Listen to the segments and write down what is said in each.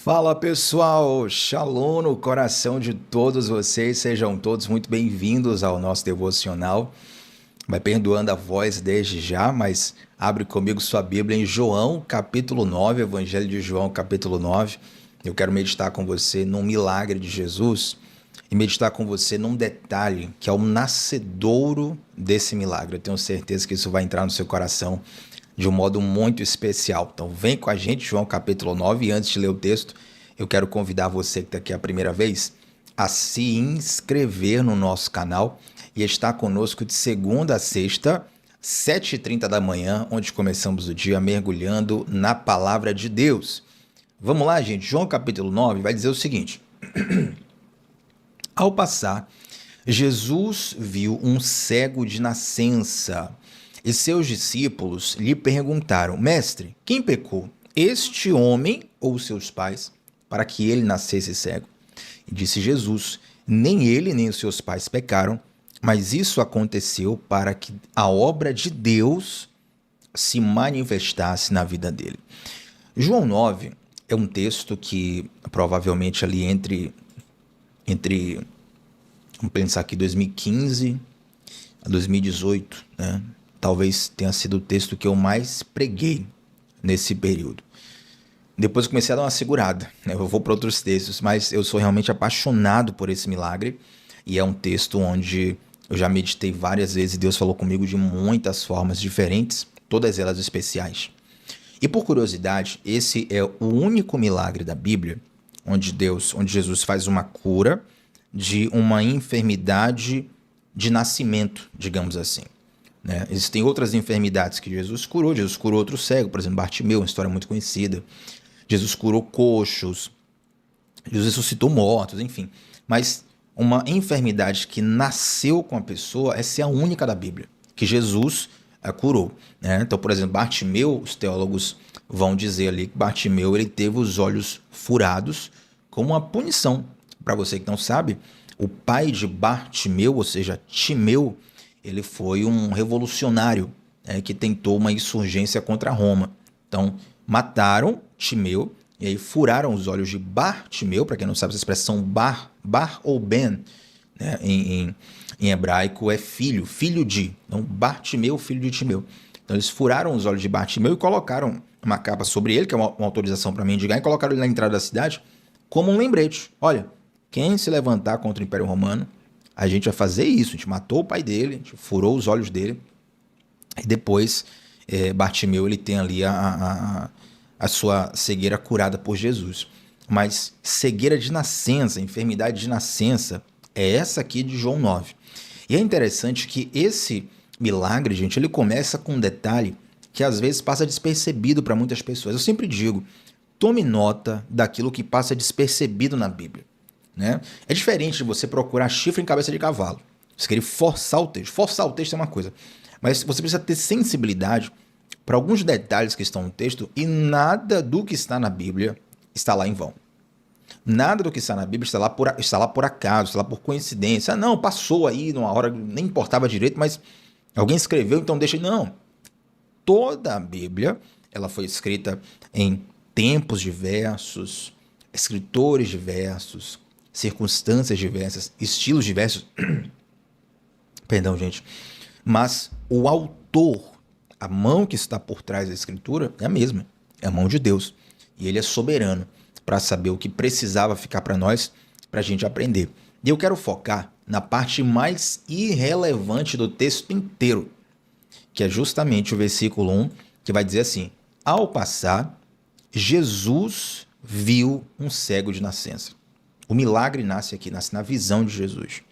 Fala pessoal, Shalom no coração de todos vocês, sejam todos muito bem-vindos ao nosso devocional. Vai perdoando a voz desde já, mas abre comigo sua Bíblia em João capítulo 9, Evangelho de João capítulo 9. Eu quero meditar com você num milagre de Jesus e meditar com você num detalhe que é o nascedouro desse milagre. Eu tenho certeza que isso vai entrar no seu coração de um modo muito especial. Então vem com a gente, João capítulo 9, e antes de ler o texto, eu quero convidar você que está aqui a primeira vez a se inscrever no nosso canal e estar conosco de segunda a sexta, 7h30 da manhã, onde começamos o dia mergulhando na palavra de Deus. Vamos lá, gente. João capítulo 9 vai dizer o seguinte: Ao passar, Jesus viu um cego de nascença. E seus discípulos lhe perguntaram: Mestre, quem pecou, este homem ou seus pais, para que ele nascesse cego? E disse Jesus: Nem ele nem os seus pais pecaram, mas isso aconteceu para que a obra de Deus se manifestasse na vida dele. João 9 é um texto que provavelmente ali vamos pensar aqui, 2015 a 2018, né? Talvez tenha sido o texto que eu mais preguei nesse período. Depois eu comecei a dar uma segurada, né? Eu vou para outros textos, mas eu sou realmente apaixonado por esse milagre. E é um texto onde eu já meditei várias vezes e Deus falou comigo de muitas formas diferentes, todas elas especiais. E por curiosidade, esse é o único milagre da Bíblia onde Jesus faz uma cura de uma enfermidade de nascimento, digamos assim. Né? Existem outras enfermidades que Jesus curou outro cego, por exemplo, Bartimeu, uma história muito conhecida. Jesus curou coxos, Jesus ressuscitou mortos, enfim. Mas uma enfermidade que nasceu com a pessoa, essa é a única da Bíblia, que Jesus curou. Né? Então, por exemplo, Bartimeu, os teólogos vão dizer ali que Bartimeu ele teve os olhos furados como uma punição. Para você que não sabe, o pai de Bartimeu, ou seja, Timeu, ele foi um revolucionário que tentou uma insurgência contra Roma. Então, mataram Timeu e aí furaram os olhos de Bartimeu. Para quem não sabe, essa expressão bar ou ben, né, em hebraico é filho de. Então, Bartimeu, filho de Timeu. Então, eles furaram os olhos de Bartimeu e colocaram uma capa sobre ele, que é uma autorização para mendigar, e colocaram ele na entrada da cidade como um lembrete. Olha, quem se levantar contra o Império Romano, a gente vai fazer isso. A gente matou o pai dele, a gente furou os olhos dele. E depois, Bartimeu ele tem ali a sua cegueira curada por Jesus. Mas cegueira de nascença, enfermidade de nascença, é essa aqui de João 9. E é interessante que esse milagre, gente, ele começa com um detalhe que às vezes passa despercebido para muitas pessoas. Eu sempre digo, tome nota daquilo que passa despercebido na Bíblia. Né? É diferente de você procurar chifre em cabeça de cavalo. Você querer forçar o texto. Forçar o texto é uma coisa. Mas você precisa ter sensibilidade para alguns detalhes que estão no texto, e nada do que está na Bíblia está lá em vão. Nada do que está na Bíblia está lá por acaso, está lá por coincidência. Ah, não, passou aí numa hora, nem importava direito, mas alguém escreveu, então deixa. Não. Toda a Bíblia ela foi escrita em tempos diversos, escritores diversos, circunstâncias diversas, estilos diversos. Perdão, gente. Mas o autor, a mão que está por trás da escritura é a mesma. É a mão de Deus. E ele é soberano para saber o que precisava ficar para nós, para a gente aprender. E eu quero focar na parte mais irrelevante do texto inteiro, que é justamente o versículo 1, que vai dizer assim: Ao passar, Jesus viu um cego de nascença. O milagre nasce na visão de Jesus.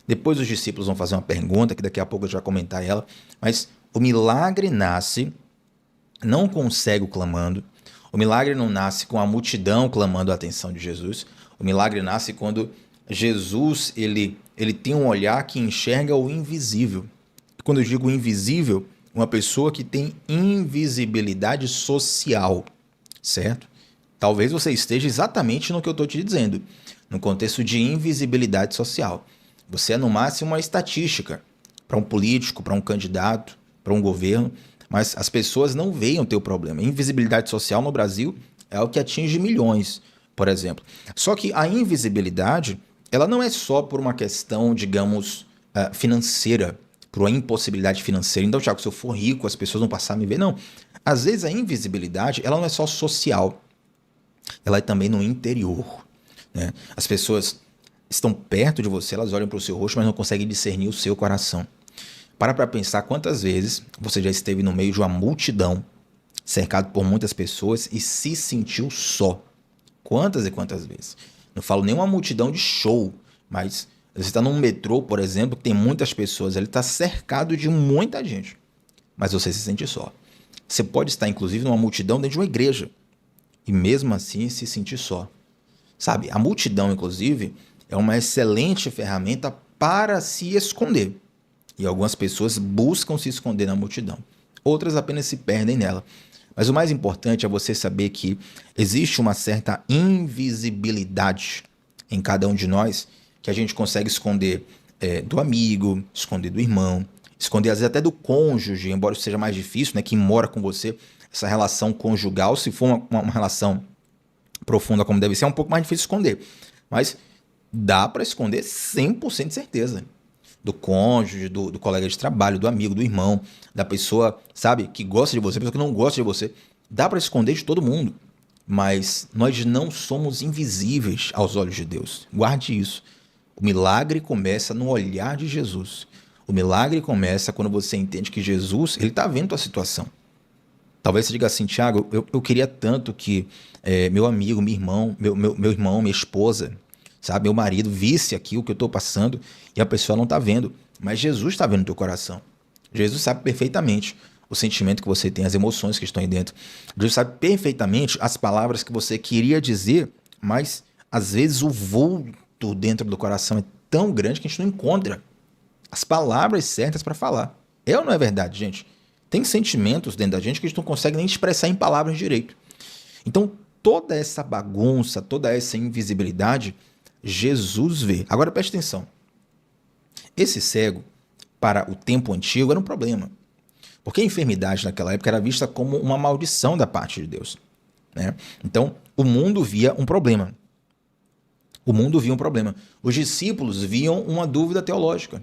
Depois os discípulos vão fazer uma pergunta, que daqui a pouco eu já vou comentar ela, mas o milagre nasce não com o cego clamando, o milagre não nasce com a multidão clamando a atenção de Jesus, o milagre nasce quando Jesus ele tem um olhar que enxerga o invisível. Quando eu digo invisível, uma pessoa que tem invisibilidade social, certo? Talvez você esteja exatamente no que eu estou te dizendo, no contexto de invisibilidade social. Você é no máximo uma estatística para um político, para um candidato, para um governo, mas as pessoas não veem o teu problema. Invisibilidade social no Brasil é o que atinge milhões. por exemplo. Só que a invisibilidade, ela não é só por uma questão, digamos, financeira, por uma impossibilidade financeira. Então, Thiago, se eu for rico, as pessoas vão passar a me ver. Não. Às vezes a invisibilidade, ela não é só social, ela é também no interior, né? As pessoas estão perto de você, elas olham para o seu rosto, mas não conseguem discernir o seu coração. Para pensar quantas vezes você já esteve no meio de uma multidão, cercado por muitas pessoas e se sentiu só. Quantas e quantas vezes? Não falo nem uma multidão de show, mas você está num metrô, por exemplo, que tem muitas pessoas, ele está cercado de muita gente, mas você se sente só. Você pode estar, inclusive, numa multidão dentro de uma igreja e mesmo assim se sentir só. Sabe, a multidão, inclusive, é uma excelente ferramenta para se esconder. E algumas pessoas buscam se esconder na multidão. Outras apenas se perdem nela. Mas o mais importante é você saber que existe uma certa invisibilidade em cada um de nós que a gente consegue esconder do amigo, esconder do irmão, esconder às vezes até do cônjuge, embora isso seja mais difícil, né? Quem mora com você, essa relação conjugal, se for uma relação profunda como deve ser, é um pouco mais difícil esconder. Mas dá para esconder 100% de certeza. Do cônjuge, do colega de trabalho, do amigo, do irmão, da pessoa, sabe, que gosta de você, pessoa que não gosta de você. Dá para esconder de todo mundo. Mas nós não somos invisíveis aos olhos de Deus. Guarde isso. O milagre começa no olhar de Jesus. O milagre começa quando você entende que Jesus, ele está vendo a situação. Talvez você diga assim, Thiago, eu queria tanto que meu amigo, meu irmão, minha esposa, sabe, meu marido visse aqui o que eu estou passando e a pessoa não está vendo. Mas Jesus está vendo o teu coração. Jesus sabe perfeitamente o sentimento que você tem, as emoções que estão aí dentro. Jesus sabe perfeitamente as palavras que você queria dizer, mas às vezes o vulto dentro do coração é tão grande que a gente não encontra as palavras certas para falar. É ou não é verdade, gente? Tem sentimentos dentro da gente que a gente não consegue nem expressar em palavras direito. Então, toda essa bagunça, toda essa invisibilidade, Jesus vê. Agora, preste atenção. Esse cego, para o tempo antigo, era um problema. Porque a enfermidade naquela época era vista como uma maldição da parte de Deus, né? Então, o mundo via um problema. O mundo via um problema. Os discípulos viam uma dúvida teológica.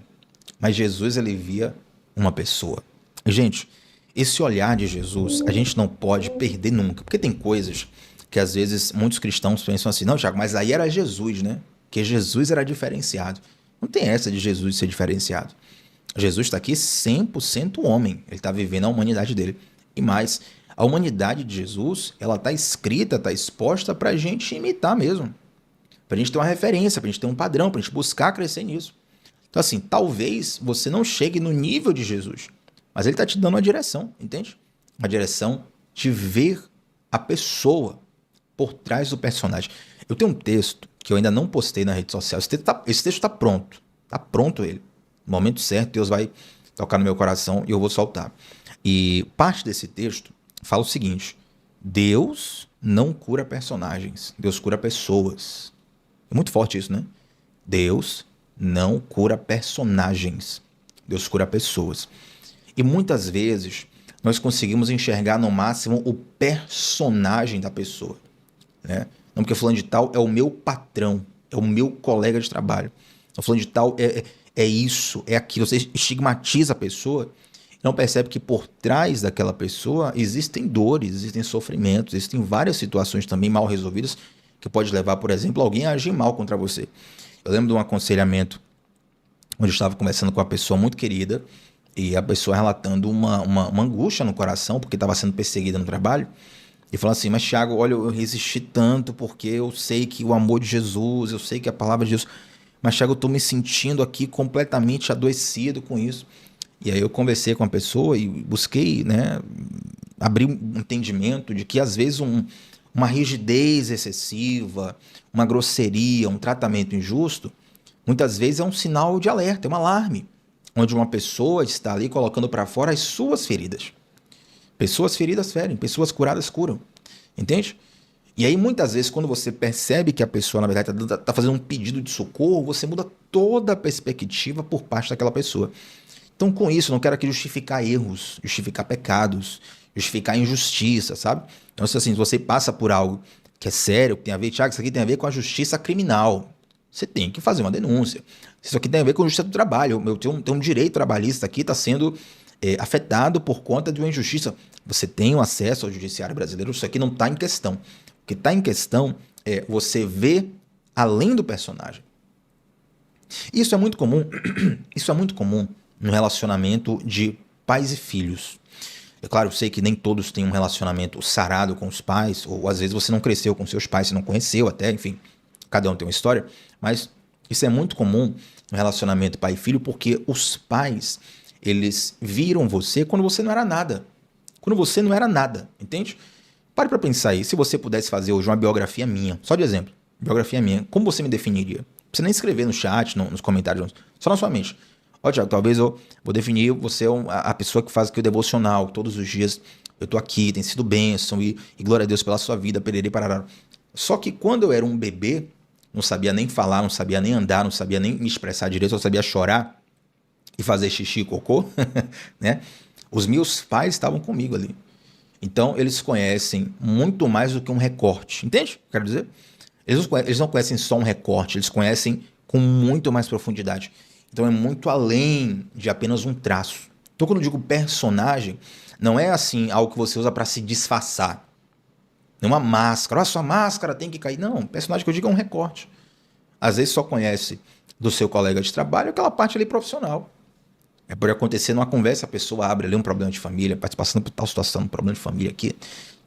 Mas Jesus, ele via uma pessoa. Gente, esse olhar de Jesus, a gente não pode perder nunca. Porque tem coisas que, às vezes, muitos cristãos pensam assim, não, Thiago, mas aí era Jesus, né? Porque Jesus era diferenciado. Não tem essa de Jesus ser diferenciado. Jesus está aqui 100% homem. Ele está vivendo a humanidade dele. E mais, a humanidade de Jesus, ela está escrita, está exposta para a gente imitar mesmo. Para a gente ter uma referência, para a gente ter um padrão, para a gente buscar crescer nisso. Então, assim, talvez você não chegue no nível de Jesus, mas ele está te dando uma direção, entende? Uma direção de ver a pessoa por trás do personagem. Eu tenho um texto que eu ainda não postei na rede social. Esse texto está pronto. Está pronto ele. No momento certo, Deus vai tocar no meu coração e eu vou soltar. E parte desse texto fala o seguinte: Deus não cura personagens, Deus cura pessoas. É muito forte isso, né? Deus não cura personagens, Deus cura pessoas. E muitas vezes nós conseguimos enxergar no máximo o personagem da pessoa, né? Não, porque fulano de tal é o meu patrão, é o meu colega de trabalho. O fulano de tal é isso, é aquilo. Você estigmatiza a pessoa e não percebe que por trás daquela pessoa existem dores, existem sofrimentos, existem várias situações também mal resolvidas que pode levar, por exemplo, alguém a agir mal contra você. Eu lembro de um aconselhamento onde eu estava conversando com uma pessoa muito querida e a pessoa relatando uma angústia no coração porque estava sendo perseguida no trabalho e falando assim, mas Thiago, olha, eu resisti tanto porque eu sei que o amor de Jesus, eu sei que a palavra de Jesus, mas Thiago, eu estou me sentindo aqui completamente adoecido com isso. E aí eu conversei com a pessoa e busquei, né, abrir um entendimento de que às vezes uma rigidez excessiva, uma grosseria, um tratamento injusto, muitas vezes é um sinal de alerta, é um alarme, onde uma pessoa está ali colocando para fora as suas feridas. Pessoas feridas ferem, pessoas curadas curam, entende? E aí muitas vezes quando você percebe que a pessoa na verdade está fazendo um pedido de socorro, você muda toda a perspectiva por parte daquela pessoa. Então com isso, eu não quero aqui justificar erros, justificar pecados, justificar injustiça, sabe? Então, se assim, você passa por algo que é sério, que tem a ver, Tiago, isso aqui tem a ver com a justiça criminal. Você tem que fazer uma denúncia. Isso aqui tem a ver com a justiça do trabalho. Eu tenho um direito trabalhista aqui, está sendo afetado por conta de uma injustiça. Você tem o acesso ao judiciário brasileiro, isso aqui não está em questão. O que está em questão é você ver além do personagem. Isso é muito comum, isso é muito comum no relacionamento de pais e filhos. É claro, eu sei que nem todos têm um relacionamento sarado com os pais, ou às vezes você não cresceu com seus pais, você não conheceu até, enfim, cada um tem uma história, mas isso é muito comum no relacionamento pai e filho, porque os pais, eles viram você quando você não era nada. Quando você não era nada, entende? Pare para pensar aí, se você pudesse fazer hoje uma biografia minha, só de exemplo, biografia minha, como você me definiria? Não precisa nem escrever no chat, nos comentários, só na sua mente. Ó, Tiago, talvez eu vou definir você a pessoa que faz aqui o devocional, todos os dias eu tô aqui, tem sido bênção e glória a Deus pela sua vida, pererê, parará. Só que quando eu era um bebê, não sabia nem falar, não sabia nem andar, não sabia nem me expressar direito, só sabia chorar e fazer xixi e cocô, né? Os meus pais estavam comigo ali. Então, eles conhecem muito mais do que um recorte. Entende? Quero dizer? Eles não conhecem só um recorte, eles conhecem com muito mais profundidade. Então, é muito além de apenas um traço. Então, quando eu digo personagem, não é assim algo que você usa para se disfarçar. Não é uma máscara. A sua máscara tem que cair. Não, personagem que eu digo é um recorte. Às vezes só conhece do seu colega de trabalho aquela parte ali profissional. Pode acontecer numa conversa, a pessoa abre ali um problema de família, participação por tal situação, um problema de família aqui,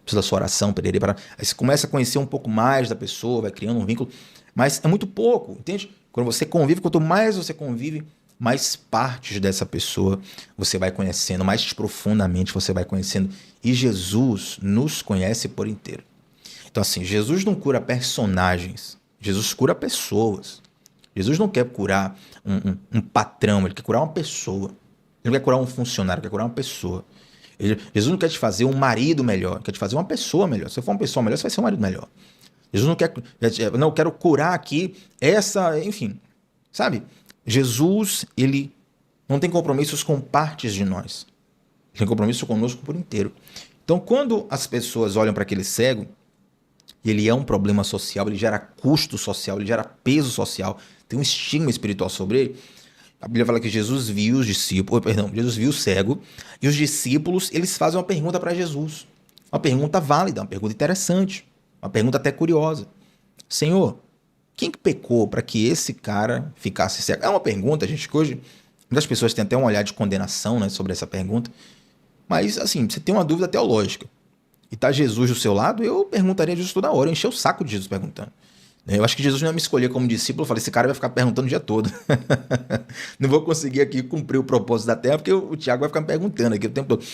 precisa da sua oração, perere, para. Aí você começa a conhecer um pouco mais da pessoa, vai criando um vínculo, mas é muito pouco, entende? Quando você convive, quanto mais você convive, mais partes dessa pessoa você vai conhecendo, mais profundamente você vai conhecendo. E Jesus nos conhece por inteiro. Então, assim, Jesus não cura personagens, Jesus cura pessoas. Jesus não quer curar um patrão, ele quer curar uma pessoa. Ele não quer curar um funcionário, ele quer curar uma pessoa. Jesus não quer te fazer um marido melhor, ele quer te fazer uma pessoa melhor. Se você for uma pessoa melhor, você vai ser um marido melhor. Jesus não quer... Não, eu quero curar aqui essa... Enfim, sabe? Jesus, ele não tem compromissos com partes de nós. Ele tem compromisso conosco por inteiro. Então, quando as pessoas olham para aquele cego, e ele é um problema social, ele gera custo social, ele gera peso social, tem um estigma espiritual sobre ele. A Bíblia fala que Jesus viu os discípulos, Jesus viu o cego, e os discípulos, eles fazem uma pergunta para Jesus. Uma pergunta válida, uma pergunta interessante, uma pergunta até curiosa. Senhor, quem que pecou para que esse cara ficasse cego? É uma pergunta, gente, que hoje muitas pessoas têm até um olhar de condenação, né, sobre essa pergunta. Mas, assim, você tem uma dúvida teológica e tá Jesus do seu lado, eu perguntaria a Jesus toda hora, eu encher o saco de Jesus perguntando. Eu acho que Jesus não ia me escolher como discípulo, eu falei, esse cara vai ficar perguntando o dia todo. Não vou conseguir aqui cumprir o propósito da terra, porque o Tiago vai ficar me perguntando aqui o tempo todo.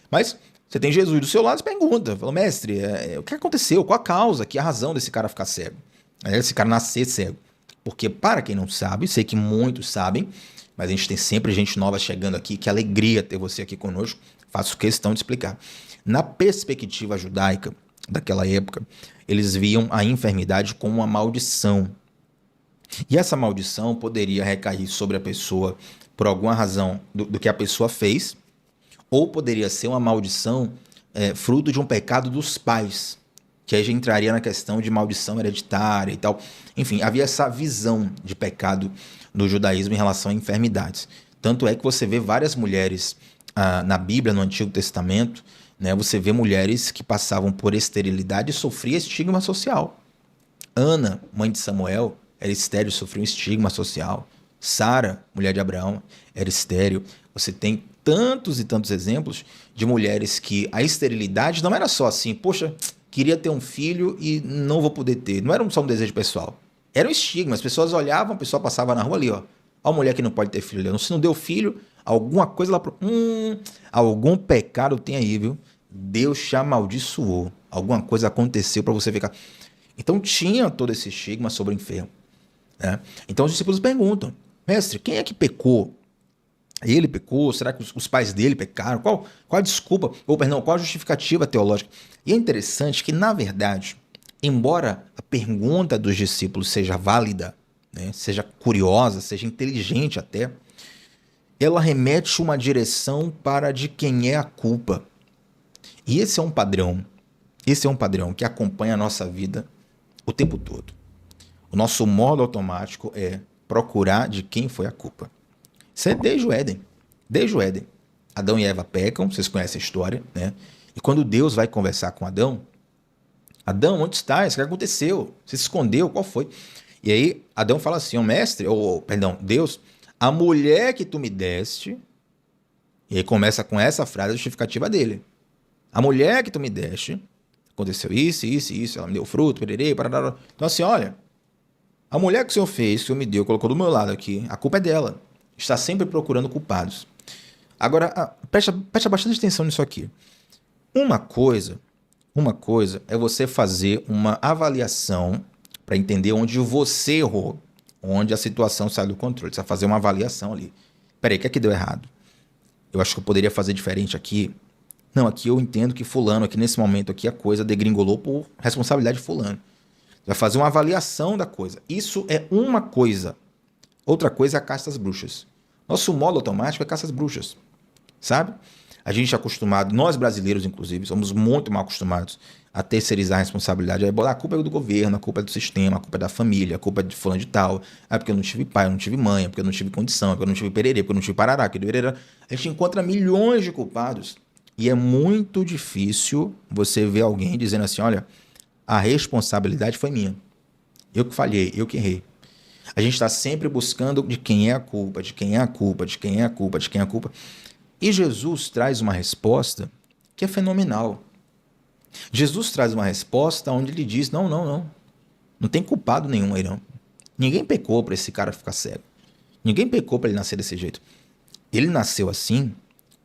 Mas você tem Jesus do seu lado, você pergunta, fala, mestre, o que aconteceu? Qual a causa? Que a razão desse cara ficar cego? Esse cara nascer cego? Porque para quem não sabe, sei que muitos sabem, mas a gente tem sempre gente nova chegando aqui, que alegria ter você aqui conosco, faço questão de explicar. Na perspectiva judaica daquela época, eles viam a enfermidade como uma maldição. E essa maldição poderia recair sobre a pessoa por alguma razão do que a pessoa fez, ou poderia ser uma maldição fruto de um pecado dos pais, que aí já entraria na questão de maldição hereditária e tal. Enfim, havia essa visão de pecado no judaísmo em relação a enfermidades. Tanto é que você vê várias mulheres na Bíblia, no Antigo Testamento, né, você vê mulheres que passavam por esterilidade e sofriam estigma social. Ana, mãe de Samuel, era estéril, sofreu um estigma social. Sara, mulher de Abraão, era estéril. Você tem tantos e tantos exemplos de mulheres que a esterilidade não era só assim, poxa, queria ter um filho e não vou poder ter. Não era só um desejo pessoal. Era um estigma. As pessoas olhavam, a pessoa passava na rua ali, ó. A mulher que não pode ter filho. Se não deu filho, alguma coisa lá... algum pecado tem aí, viu? Deus te amaldiçoou. Alguma coisa aconteceu para você ficar... Então tinha todo esse estigma sobre o enfermo. Né? Então os discípulos perguntam, mestre, quem é que pecou? Ele pecou? Será que os pais dele pecaram? Qual a desculpa? Qual a justificativa teológica? E é interessante que, na verdade, embora a pergunta dos discípulos seja válida, né, seja curiosa, seja inteligente até, ela remete uma direção para de quem é a culpa. E esse é um padrão Esse é um padrão que acompanha a nossa vida o tempo todo. O nosso modo automático é procurar de quem foi a culpa. Isso é desde o Éden. Desde o Éden. Adão e Eva pecam, vocês conhecem a história, né? E quando Deus vai conversar com Adão, Adão, onde estás? O que aconteceu? Você se escondeu? Qual foi? E aí Adão fala assim, perdão, Deus, a mulher que tu me deste, e aí começa com essa frase justificativa dele. A mulher que tu me deste, aconteceu isso, ela me deu fruto, pererê, parará. Então assim, olha, a mulher que o Senhor fez, que o Senhor me deu, colocou do meu lado aqui, a culpa é dela. Está sempre procurando culpados. Agora, presta bastante atenção nisso aqui. Uma coisa é você fazer uma avaliação para entender onde você errou, onde a situação saiu do controle. Você vai fazer uma avaliação ali. Peraí, o que é que deu errado? Eu acho que eu poderia fazer diferente aqui. Não, aqui eu entendo que fulano, aqui nesse momento aqui, a coisa degringolou por responsabilidade de fulano. Vai fazer uma avaliação da coisa. Isso é uma coisa. Outra coisa é a caça às bruxas. Nosso modo automático é caça às bruxas. Sabe? A gente é acostumado, nós brasileiros inclusive, somos muito mal acostumados a terceirizar a responsabilidade. A culpa é do governo, a culpa é do sistema, a culpa é da família, a culpa é de fulano de tal. É porque eu não tive pai, eu não tive mãe, é porque eu não tive condição, é porque eu não tive pererê, é porque eu não tive parará, é porque a gente encontra milhões de culpados. E é muito difícil você ver alguém dizendo assim, olha, a responsabilidade foi minha. Eu que falhei, eu que errei. A gente está sempre buscando de quem é a culpa, de quem é a culpa, de quem é a culpa, de quem é a culpa. E Jesus traz uma resposta que é fenomenal. Jesus traz uma resposta onde ele diz, não tem culpado nenhum aí não. Ninguém pecou para esse cara ficar cego. Ninguém pecou para ele nascer desse jeito. Ele nasceu assim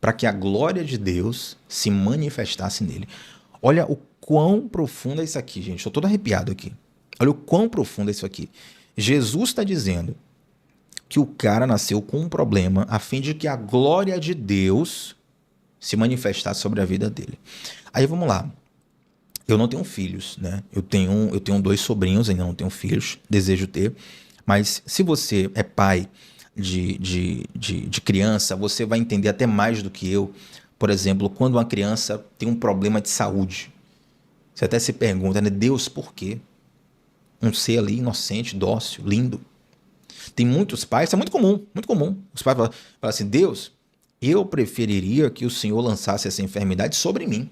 para que a glória de Deus se manifestasse nele. Olha o quão profundo é isso aqui, gente. Estou todo arrepiado aqui. Olha o quão profundo é isso aqui. Jesus está dizendo que o cara nasceu com um problema a fim de que a glória de Deus se manifestasse sobre a vida dele. Aí vamos lá. Eu não tenho filhos, né? Eu tenho 2 sobrinhos, ainda não tenho filhos, desejo ter. Mas se você é pai de criança, você vai entender até mais do que eu. Por exemplo, quando uma criança tem um problema de saúde. Você até se pergunta, né? Deus, por quê? Um ser ali inocente, dócil, lindo. Tem muitos pais, isso é muito comum, muito comum. Os pais falam assim, Deus, eu preferiria que o Senhor lançasse essa enfermidade sobre mim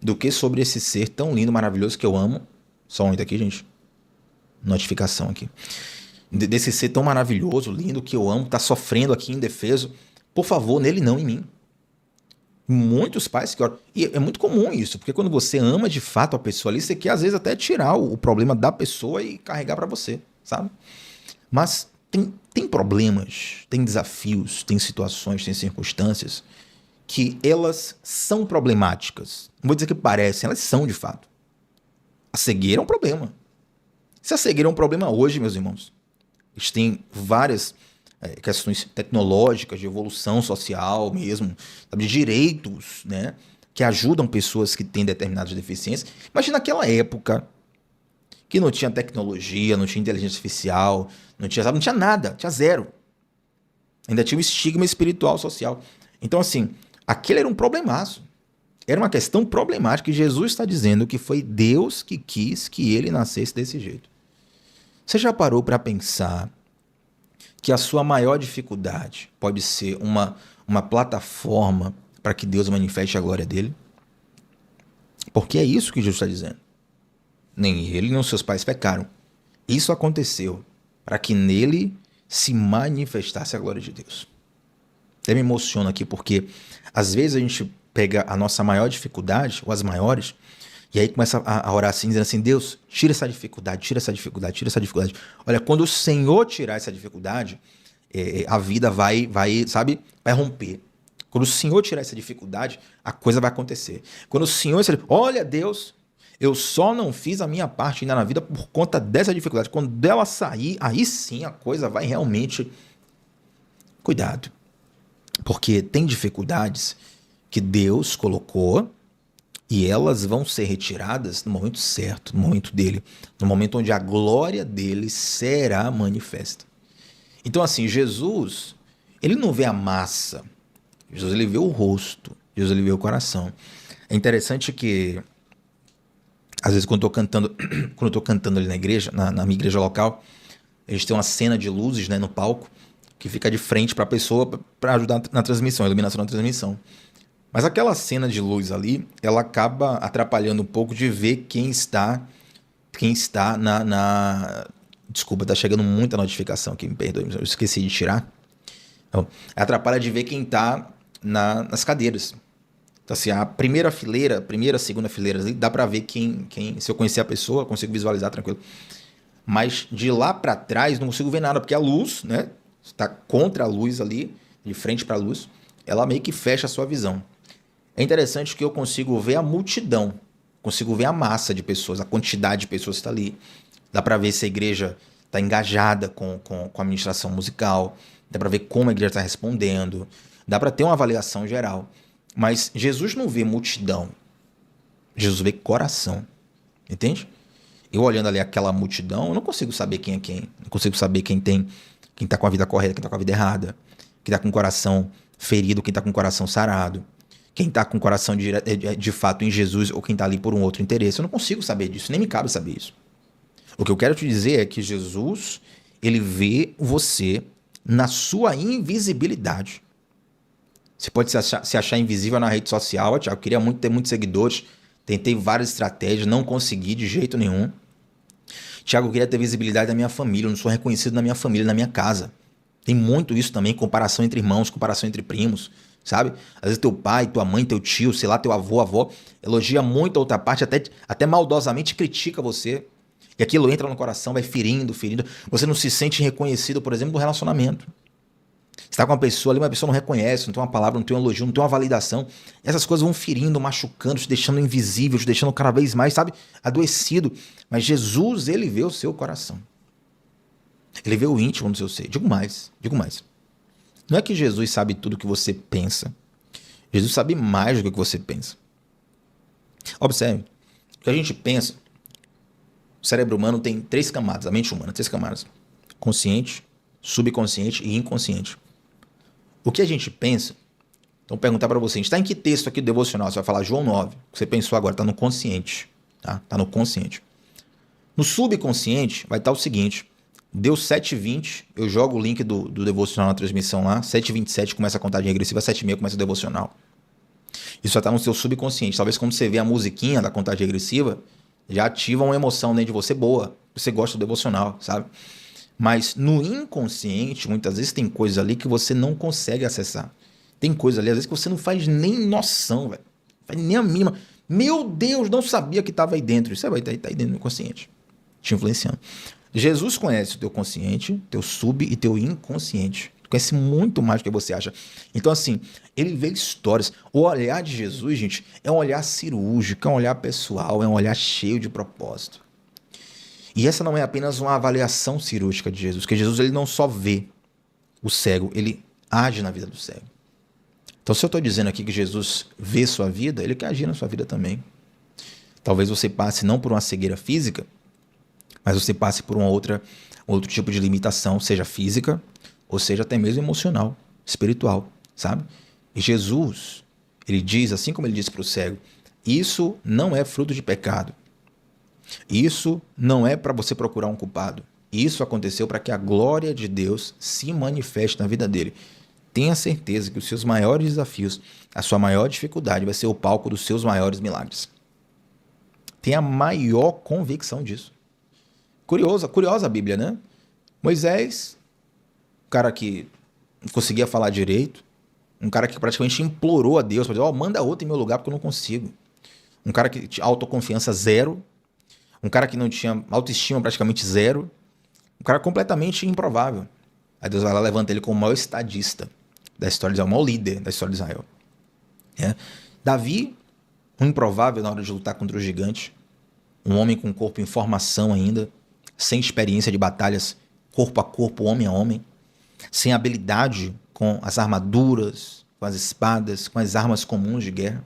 do que sobre esse ser tão lindo, maravilhoso que eu amo. Só um aqui, gente. Notificação aqui. Desse ser tão maravilhoso, lindo, que eu amo, tá sofrendo aqui indefeso. Por favor, nele não, em mim. Muitos pais que oram. E é muito comum isso, porque quando você ama de fato a pessoa ali, você quer às vezes até tirar o problema da pessoa e carregar para você, sabe? Mas tem problemas, tem desafios, tem situações, tem circunstâncias que elas são problemáticas. Não vou dizer que parecem, elas são de fato. A cegueira é um problema. Se a cegueira é um problema hoje, meus irmãos, a gente tem várias questões tecnológicas, de evolução social mesmo, sabe, de direitos, né, que ajudam pessoas que têm determinadas deficiências. Imagina naquela época que não tinha tecnologia, não tinha inteligência artificial, não tinha nada, tinha zero. Ainda tinha um estigma espiritual, social. Então, assim, aquele era um problemaço. Era uma questão problemática e Jesus está dizendo que foi Deus que quis que ele nascesse desse jeito. Você já parou para pensar que a sua maior dificuldade pode ser uma plataforma para que Deus manifeste a glória dele? Porque é isso que Jesus está dizendo. Nem ele nem os seus pais pecaram. Isso aconteceu para que nele se manifestasse a glória de Deus. Até me emociona aqui porque às vezes a gente pega a nossa maior dificuldade, ou as maiores, e aí começa a orar assim, dizendo assim, Deus, tira essa dificuldade, tira essa dificuldade, tira essa dificuldade. Olha, quando o Senhor tirar essa dificuldade, a vida vai, sabe, vai romper. Quando o Senhor tirar essa dificuldade, a coisa vai acontecer. Quando o Senhor, olha, Deus, eu só não fiz a minha parte ainda na vida por conta dessa dificuldade. Quando ela sair, aí sim a coisa vai realmente... Cuidado. Porque tem dificuldades que Deus colocou e elas vão ser retiradas no momento certo, no momento dele, no momento onde a glória dele será manifesta. Então assim, Jesus, ele não vê a massa, Jesus ele vê o rosto, Jesus ele vê o coração. É interessante que Às vezes, quando eu tô cantando, quando eu tô cantando ali na igreja, na minha igreja local, a gente tem uma cena de luzes, né, no palco, que fica de frente para a pessoa para ajudar na transmissão, a iluminação na transmissão. Mas aquela cena de luz ali, ela acaba atrapalhando um pouco de ver quem está Desculpa, tá chegando muita notificação aqui, me perdoe, eu esqueci de tirar. Então, atrapalha de ver quem está nas cadeiras. Então, assim, a primeira fileira, primeira, segunda fileira, ali, dá para ver se eu conhecer a pessoa, eu consigo visualizar tranquilo. Mas de lá para trás não consigo ver nada, porque a luz, né, está contra a luz ali, de frente para a luz, ela meio que fecha a sua visão. É interessante que eu consigo ver a multidão, consigo ver a massa de pessoas, a quantidade de pessoas que está ali. Dá para ver se a igreja está engajada com a administração musical, dá para ver como a igreja está respondendo, dá para ter uma avaliação geral. Mas Jesus não vê multidão, Jesus vê coração, entende? Eu olhando ali aquela multidão, eu não consigo saber quem é quem, não consigo saber quem está com a vida correta, quem está com a vida errada, quem está com o coração ferido, quem está com o coração sarado, quem está com o coração de fato em Jesus ou quem está ali por um outro interesse. Eu não consigo saber disso, nem me cabe saber isso. O que eu quero te dizer é que Jesus, ele vê você na sua invisibilidade. Você pode se achar invisível na rede social. Eu queria muito ter muitos seguidores, tentei várias estratégias, não consegui de jeito nenhum. Tiago, eu queria ter visibilidade na minha família, eu não sou reconhecido na minha família, na minha casa. Tem muito isso também, comparação entre irmãos, comparação entre primos, sabe? Às vezes teu pai, tua mãe, teu tio, sei lá, teu avô, avó, elogia muito a outra parte, até maldosamente critica você. E aquilo entra no coração, vai ferindo. Você não se sente reconhecido, por exemplo, no relacionamento. Você está com uma pessoa ali, uma pessoa não reconhece, não tem uma palavra, não tem um elogio, não tem uma validação. Essas coisas vão ferindo, machucando, te deixando invisível, te deixando cada vez mais, sabe, adoecido. Mas Jesus, ele vê o seu coração. Ele vê o íntimo do seu ser. Digo mais. Não é que Jesus sabe tudo o que você pensa. Jesus sabe mais do que o que você pensa. Observe, o que a gente pensa, o cérebro humano tem 3 camadas, a mente humana, 3 camadas. Consciente, subconsciente e inconsciente. O que a gente pensa, então perguntar para você, a gente está em que texto aqui do devocional? Você vai falar João 9, o que você pensou agora, está no consciente. Tá no consciente. No subconsciente vai estar o seguinte, deu 7h20, eu jogo o link do devocional na transmissão lá, 7h27 começa a contagem regressiva, 7h30 começa o devocional. Isso já está no seu subconsciente. Talvez quando você vê a musiquinha da contagem regressiva, já ativa uma emoção dentro de você boa, você gosta do devocional, sabe? Mas no inconsciente, muitas vezes tem coisas ali que você não consegue acessar. Tem coisas ali, às vezes, que você não faz nem noção, velho. Não faz nem a mínima. Meu Deus, não sabia que estava aí dentro. Isso vai estar aí dentro do inconsciente, te influenciando. Jesus conhece o teu consciente, teu sub e teu inconsciente. Conhece muito mais do que você acha. Então, assim, ele vê histórias. O olhar de Jesus, gente, é um olhar cirúrgico, é um olhar pessoal, é um olhar cheio de propósito. E essa não é apenas uma avaliação cirúrgica de Jesus, porque Jesus ele não só vê o cego, ele age na vida do cego. Então, se eu estou dizendo aqui que Jesus vê sua vida, ele quer agir na sua vida também. Talvez você passe não por uma cegueira física, mas você passe por outro tipo de limitação, seja física, ou seja até mesmo emocional, espiritual, sabe? E Jesus, ele diz, assim como ele disse para o cego, isso não é fruto de pecado. Isso não é para você procurar um culpado. Isso aconteceu para que a glória de Deus se manifeste na vida dele. Tenha certeza que os seus maiores desafios, a sua maior dificuldade vai ser o palco dos seus maiores milagres. Tenha a maior convicção disso. Curiosa a Bíblia, né? Moisés, um cara que não conseguia falar direito, um cara que praticamente implorou a Deus para dizer, manda outro em meu lugar porque eu não consigo. Um cara que tinha autoconfiança zero, um cara que não tinha autoestima praticamente zero, um cara completamente improvável. Aí Deus vai lá e levanta ele como o maior estadista da história de Israel, o maior líder da história de Israel. Davi, um improvável na hora de lutar contra o gigante, um homem com corpo em formação ainda, sem experiência de batalhas corpo a corpo, homem a homem, sem habilidade com as armaduras, com as espadas, com as armas comuns de guerra.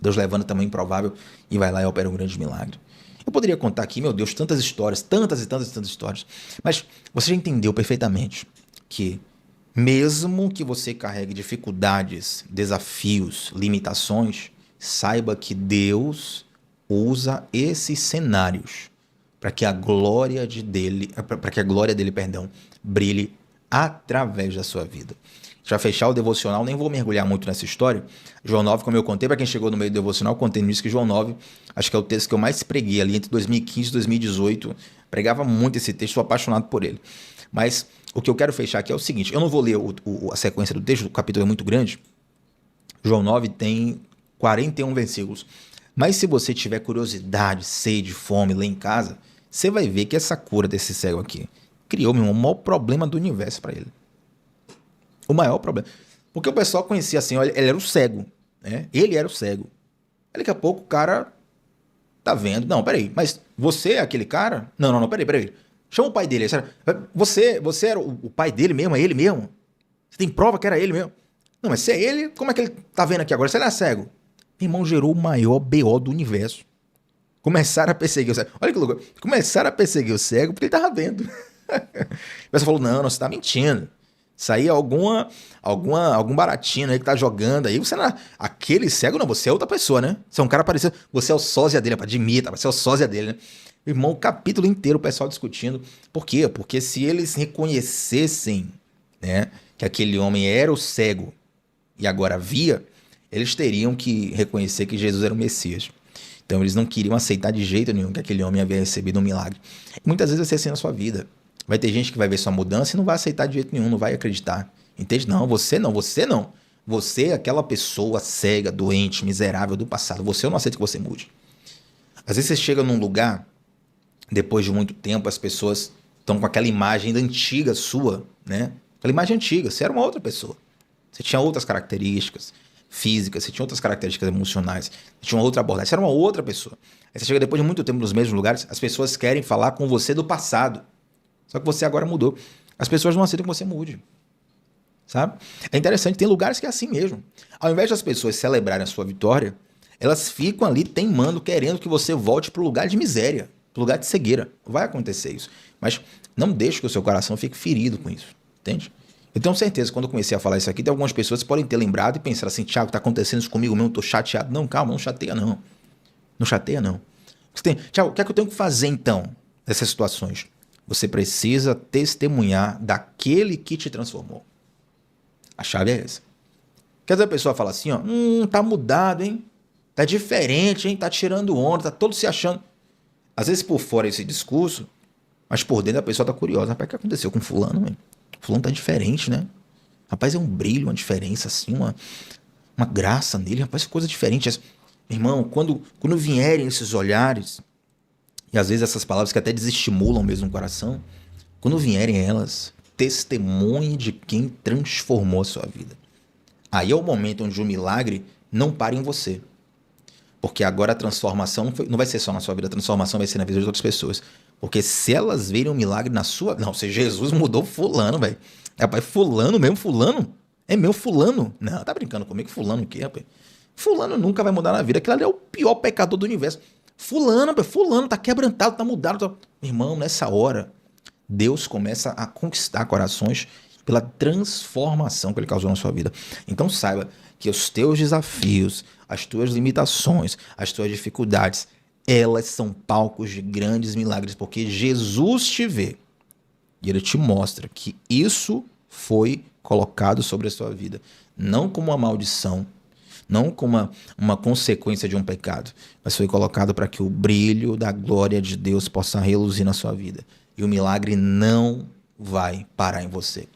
Deus levanta também improvável e vai lá e opera um grande milagre. Eu poderia contar aqui, meu Deus, tantas histórias, tantas histórias, mas você já entendeu perfeitamente que mesmo que você carregue dificuldades, desafios, limitações, saiba que Deus usa esses cenários para que a glória dele, perdão, brilhe através da sua vida. Já fechar o devocional, nem vou mergulhar muito nessa história. João 9, como eu contei, para quem chegou no meio do devocional, eu contei nisso que João 9, acho que é o texto que eu mais preguei ali entre 2015 e 2018. Pregava muito esse texto, sou apaixonado por ele. Mas o que eu quero fechar aqui é o seguinte, eu não vou ler a sequência do texto, o capítulo é muito grande. João 9 tem 41 versículos. Mas se você tiver curiosidade, sede, fome, ler em casa, você vai ver que essa cura desse cego aqui criou, meu irmão, o maior problema do universo para ele. O maior problema. Porque o pessoal conhecia assim, olha, ele era o cego, né? Ele era o cego. Aí daqui a pouco o cara tá vendo. Não, peraí, mas você é aquele cara? Não, peraí. Chama o pai dele. Você era o pai dele mesmo? É ele mesmo? Você tem prova que era ele mesmo? Não, mas se é ele, como é que ele tá vendo aqui agora? Você não é cego? Meu irmão, gerou o maior BO do universo. Começaram a perseguir o cego. Olha que louco. Começaram a perseguir o cego porque ele tava vendo. O pessoal falou, não, você tá mentindo. Isso aí é algum baratinho aí que tá jogando aí. Você não é aquele cego, não. Você é outra pessoa, né? Você é um cara parecido. Você é o sósia dele, admita, você é o sósia dele, né? Irmão, o capítulo inteiro o pessoal discutindo. Por quê? Porque se eles reconhecessem, né, que aquele homem era o cego e agora via, eles teriam que reconhecer que Jesus era o Messias. Então eles não queriam aceitar de jeito nenhum que aquele homem havia recebido um milagre. E muitas vezes vai ser assim na sua vida. Vai ter gente que vai ver sua mudança e não vai aceitar de jeito nenhum, não vai acreditar. Entende? Não, você não. Você é aquela pessoa cega, doente, miserável do passado. Eu não aceito que você mude. Às vezes você chega num lugar, depois de muito tempo, as pessoas estão com aquela imagem antiga sua, né? Aquela imagem antiga, você era uma outra pessoa. Você tinha outras características físicas, você tinha outras características emocionais, você tinha uma outra abordagem, você era uma outra pessoa. Aí você chega depois de muito tempo nos mesmos lugares, as pessoas querem falar com você do passado. Só que você agora mudou. As pessoas não aceitam que você mude. Sabe? É interessante, tem lugares que é assim mesmo. Ao invés das pessoas celebrarem a sua vitória, elas ficam ali teimando, querendo que você volte para o lugar de miséria, para o lugar de cegueira. Vai acontecer isso. Mas não deixe que o seu coração fique ferido com isso. Entende? Eu tenho certeza, quando eu comecei a falar isso aqui, tem algumas pessoas que podem ter lembrado e pensar assim, Thiago, tá acontecendo isso comigo mesmo, tô chateado. Não, calma, não chateia não. Não chateia não. Thiago, o que é que eu tenho que fazer então nessas situações? Você precisa testemunhar daquele que te transformou. A chave é essa. Quer dizer, a pessoa fala assim, ó, tá mudado, hein? Tá diferente, hein? Tá tirando onda, tá todo se achando. Às vezes por fora esse discurso, mas por dentro a pessoa tá curiosa. Rapaz, o que aconteceu com fulano, hein? Fulano tá diferente, né? Rapaz, é um brilho, uma diferença, assim, uma graça nele. Rapaz, que coisa diferente. Irmão, quando vierem esses olhares, e às vezes essas palavras que até desestimulam mesmo o coração, quando vierem elas, testemunhe de quem transformou a sua vida. Aí é o momento onde o milagre não para em você. Porque agora a transformação não vai ser só na sua vida, a transformação vai ser na vida de outras pessoas. Porque se elas verem um milagre na sua... Não, se Jesus mudou fulano, velho. Rapaz, fulano mesmo, fulano? É meu fulano? Não, tá brincando comigo? Fulano o quê, rapaz? Fulano nunca vai mudar na vida. Aquilo ali é o pior pecador do universo. Fulano tá quebrantado, tá mudado. Tá... Irmão, nessa hora, Deus começa a conquistar corações pela transformação que ele causou na sua vida. Então saiba que os teus desafios, as tuas limitações, as tuas dificuldades, elas são palcos de grandes milagres, porque Jesus te vê e ele te mostra que isso foi colocado sobre a sua vida, não como uma maldição, não como uma consequência de um pecado, mas foi colocado para que o brilho da glória de Deus possa reluzir na sua vida. E o milagre não vai parar em você.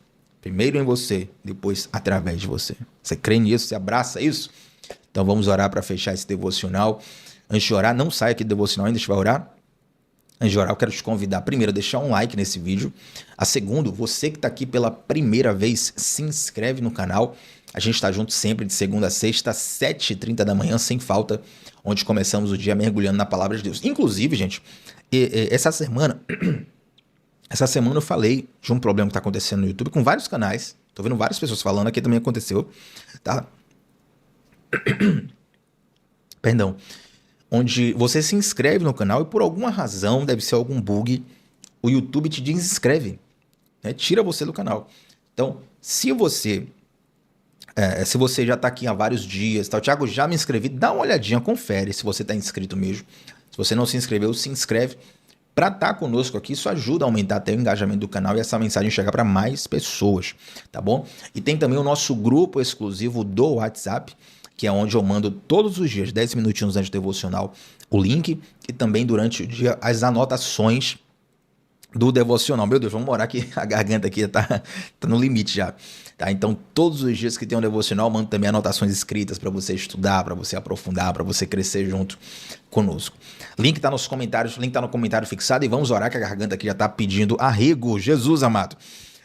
Primeiro em você, depois através de você. Você crê nisso? Você abraça isso? Então vamos orar para fechar esse devocional. Antes de orar, não saia aqui do devocional ainda, a gente vai orar. Antes de orar, eu quero te convidar, primeiro, a deixar um like nesse vídeo. A segundo, você que está aqui pela primeira vez, se inscreve no canal. A gente está junto sempre de segunda a sexta, 7h30 da manhã, sem falta, onde começamos o dia mergulhando na palavra de Deus. Inclusive, gente, essa semana eu falei de um problema que está acontecendo no YouTube com vários canais. Tô vendo várias pessoas falando, aqui também aconteceu, tá? Perdão. Onde você se inscreve no canal e por alguma razão, deve ser algum bug, o YouTube te desinscreve, né? Tira você do canal. Então, se você Se você já está aqui há vários dias, tal, Thiago, já me inscrevi, dá uma olhadinha, confere se você está inscrito mesmo. Se você não se inscreveu, se inscreve para estar conosco aqui. Isso ajuda a aumentar até o engajamento do canal e essa mensagem chegar para mais pessoas, tá bom? E tem também o nosso grupo exclusivo do WhatsApp, que é onde eu mando todos os dias, 10 minutinhos antes do devocional, o link e também durante o dia as anotações do devocional. Meu Deus, vamos morar que a garganta aqui tá no limite já. Tá? Então, todos os dias que tem um devocional, eu mando também anotações escritas para você estudar, para você aprofundar, para você crescer junto conosco. Link tá nos comentários, link tá no comentário fixado e vamos orar que a garganta aqui já tá pedindo arrego. Jesus amado.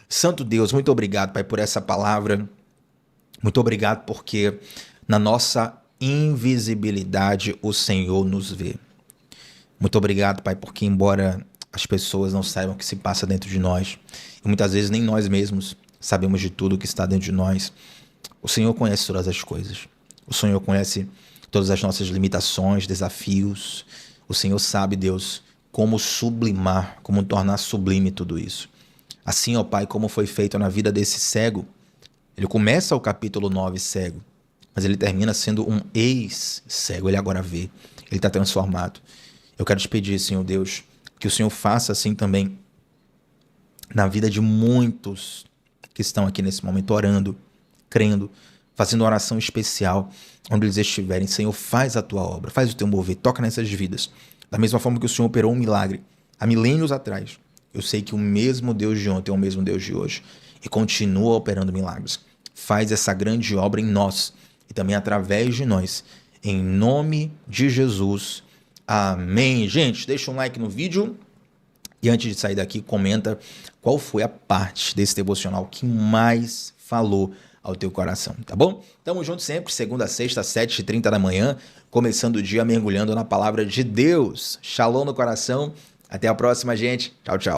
Santo Deus, muito obrigado, Pai, por essa palavra. Muito obrigado porque na nossa invisibilidade o Senhor nos vê. Muito obrigado, Pai, porque embora as pessoas não saibam o que se passa dentro de nós, e muitas vezes nem nós mesmos sabemos de tudo o que está dentro de nós, o Senhor conhece todas as coisas. O Senhor conhece todas as nossas limitações, desafios. O Senhor sabe, Deus, como sublimar, como tornar sublime tudo isso. Assim, ó Pai, como foi feito na vida desse cego, ele começa o capítulo 9 cego, mas ele termina sendo um ex-cego, ele agora vê, ele está transformado. Eu quero te pedir, Senhor Deus, que o Senhor faça assim também na vida de muitos que estão aqui nesse momento orando, crendo, fazendo uma oração especial onde eles estiverem. Senhor, faz a tua obra, faz o teu mover, toca nessas vidas. Da mesma forma que o Senhor operou um milagre há milênios atrás, eu sei que o mesmo Deus de ontem é o mesmo Deus de hoje e continua operando milagres. Faz essa grande obra em nós e também através de nós. Em nome de Jesus. Amém. Gente, deixa um like no vídeo e antes de sair daqui, comenta qual foi a parte desse devocional que mais falou ao teu coração, tá bom? Tamo junto sempre, segunda a sexta, 7h30 da manhã, começando o dia mergulhando na palavra de Deus. Shalom no coração. Até a próxima, gente. Tchau, tchau.